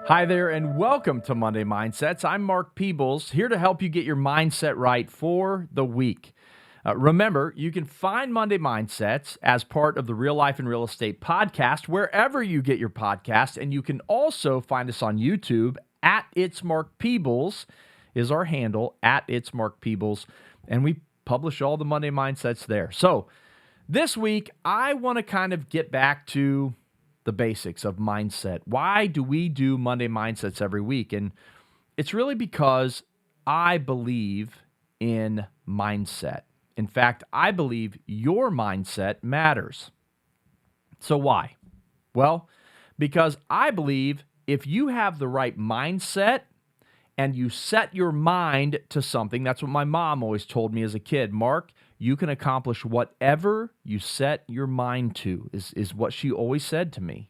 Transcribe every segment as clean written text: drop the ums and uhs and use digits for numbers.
Hi there, and welcome to Monday Mindsets. I'm Mark Peebles, here to help you get your mindset right for the week. Remember, you can find Monday Mindsets as part of the Real Life and Real Estate podcast wherever you get your podcast, and you can also find us on YouTube at It's Mark Peebles is our handle, at It's Mark Peebles, and we publish all the Monday Mindsets there. So this week, I want to kind of get back to the basics of mindset. Why do we do Monday Mindsets every week? And it's really because I believe in mindset. In fact, I believe your mindset matters. So why? Well, because I believe if you have the right mindset and you set your mind to something, that's what my mom always told me as a kid, Mark, you can accomplish whatever you set your mind to, is what she always said to me.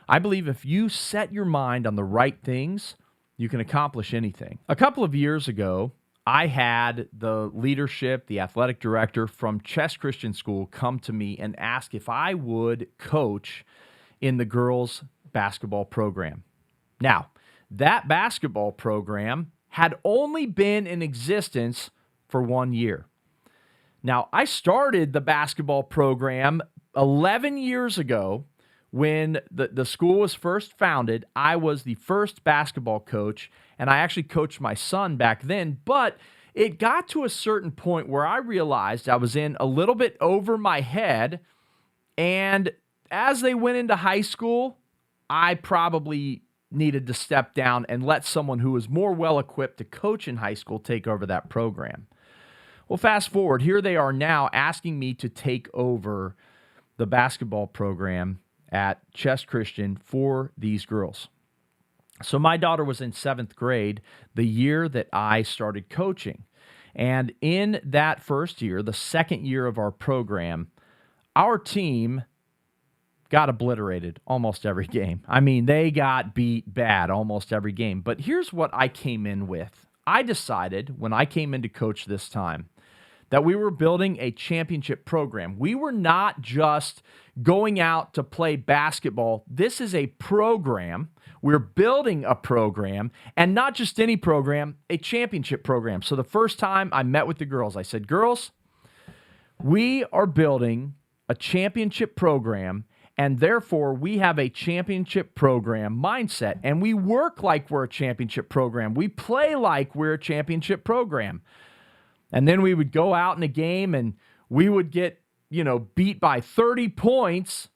I believe if you set your mind on the right things, you can accomplish anything. A couple of years ago, I had the leadership, the athletic director from Chess Christian School come to me and ask if I would coach in the girls' basketball program. Now, that basketball program had only been in existence for 1 year. Now, I started the basketball program 11 years ago when the school was first founded. I was the first basketball coach, and I actually coached my son back then, but it got to a certain point where I realized I was in a little bit over my head, and as they went into high school, I probably needed to step down and let someone who was more well-equipped to coach in high school take over that program. Well, fast forward, here they are now asking me to take over the basketball program at Chess Christian for these girls. So my daughter was in 7th grade the year that I started coaching. And in that first year, the second year of our program, our team got obliterated almost every game. I mean, they got beat bad almost every game. But here's what I came in with. I decided when I came in to coach this time that we were building a championship program. We were not just going out to play basketball. This is a program. We're building a program, and not just any program, a championship program. So the first time I met with the girls, I said, girls, we are building a championship program, and therefore we have a championship program mindset, and we work like we're a championship program. We play like we're a championship program. And then we would go out in a game and we would get, beat by 30 points.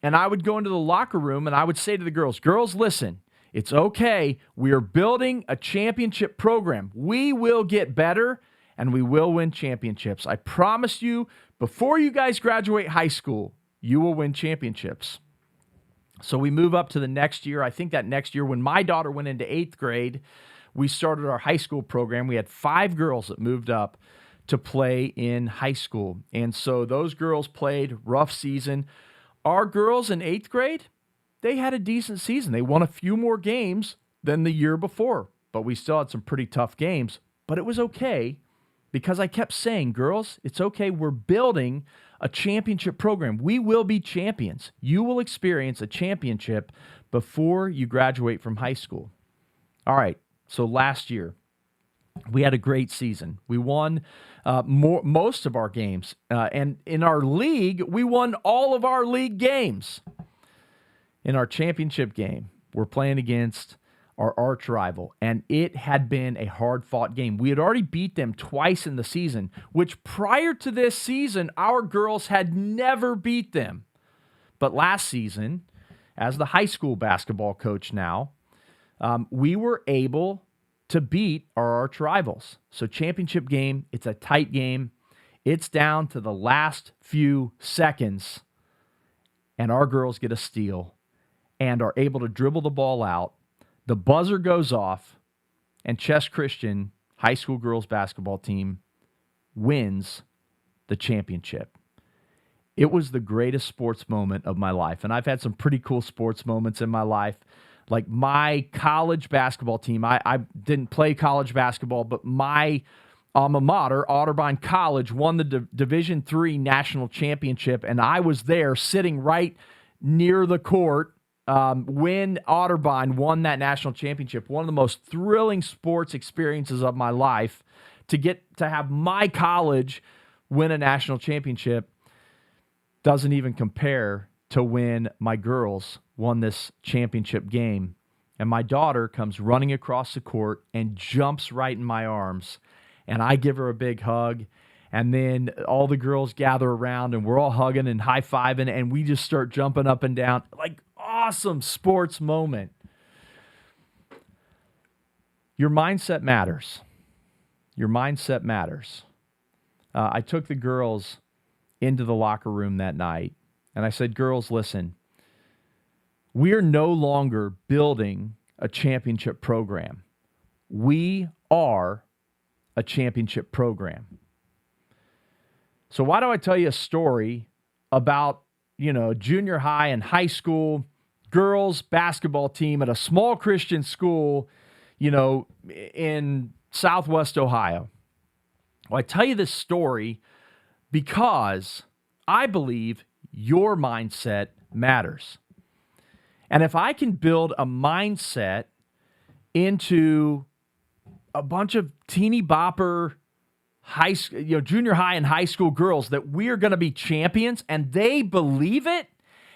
And I would go into the locker room and I would say to the girls, listen, it's okay. We are building a championship program. We will get better and we will win championships. I promise you, before you guys graduate high school, you will win championships. So we move up to the next year. I think that next year when my daughter went into 8th grade, we started our high school program. We had 5 girls that moved up to play in high school. And so those girls played rough season. Our girls in 8th grade, they had a decent season. They won a few more games than the year before, but we still had some pretty tough games. But it was okay because I kept saying, girls, it's okay. We're building a championship program. We will be champions. You will experience a championship before you graduate from high school. All right. So last year, we had a great season. We won most of our games. And in our league, we won all of our league games. In our championship game, we're playing against our arch rival, and it had been a hard-fought game. We had already beat them twice in the season, which prior to this season, our girls had never beat them. But last season, as the high school basketball coach now, we were able to beat our arch rivals. So championship game, it's a tight game. It's down to the last few seconds, and our girls get a steal and are able to dribble the ball out. The buzzer goes off, and Chess Christian high school girls basketball team wins the championship. It was the greatest sports moment of my life, and I've had some pretty cool sports moments in my life. Like my college basketball team, I didn't play college basketball, but my alma mater, Otterbein College, won the Division III national championship, and I was there sitting right near the court when Otterbein won that national championship, one of the most thrilling sports experiences of my life, to get to have my college win a national championship doesn't even compare to when my girls won this championship game. And my daughter comes running across the court and jumps right in my arms. And I give her a big hug. And then all the girls gather around and we're all hugging and high-fiving, and we just start jumping up and down. Like, awesome sports moment. Your mindset matters. Your mindset matters. I took the girls into the locker room that night, and I said, girls, listen, we are no longer building a championship program. We are a championship program. So why do I tell you a story about, junior high and high school girls basketball team at a small Christian school, in Southwest Ohio? Well, I tell you this story because I believe your mindset matters. And if I can build a mindset into a bunch of teeny bopper junior high and high school girls that we are going to be champions, and they believe it,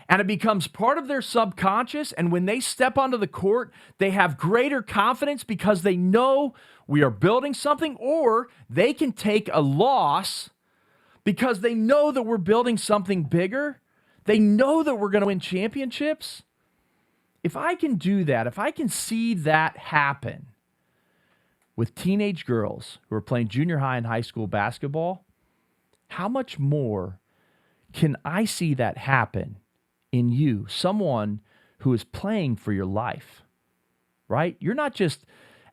and it becomes part of their subconscious, and when they step onto the court, they have greater confidence because they know we are building something, or they can take a loss because they know that we're building something bigger. They know that we're going to win championships. If I can do that, if I can see that happen with teenage girls who are playing junior high and high school basketball, how much more can I see that happen in you, someone who is playing for your life, right? You're not just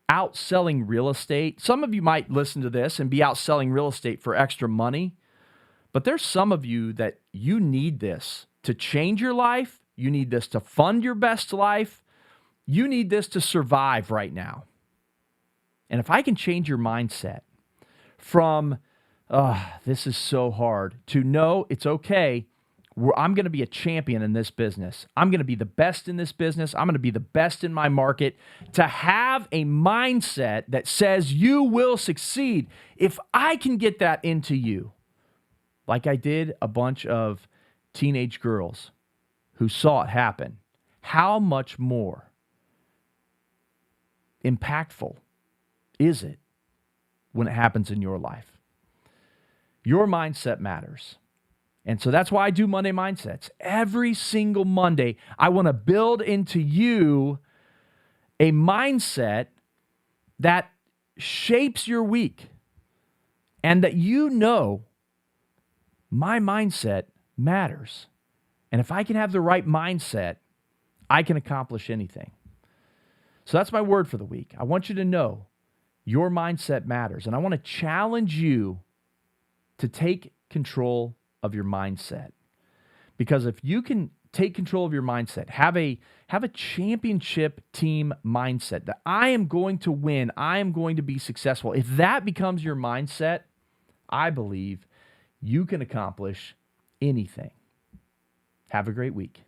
out selling real estate. Some of you might listen to this and be out selling real estate for extra money, but there's some of you that you need this to change your life. You need this to fund your best life. You need this to survive right now. And if I can change your mindset from, this is so hard, to no, it's okay. I'm going to be a champion in this business. I'm going to be the best in this business. I'm going to be the best in my market. To have a mindset that says you will succeed. If I can get that into you, like I did a bunch of teenage girls who saw it happen, how much more impactful is it when it happens in your life? Your mindset matters. And so that's why I do Monday Mindsets. Every single Monday, I want to build into you a mindset that shapes your week, and that my mindset matters. And if I can have the right mindset, I can accomplish anything. So that's my word for the week. I want you to know your mindset matters. And I want to challenge you to take control of your mindset. Because if you can take control of your mindset, have a championship team mindset that I am going to win, I am going to be successful. If that becomes your mindset, I believe you can accomplish anything. Have a great week.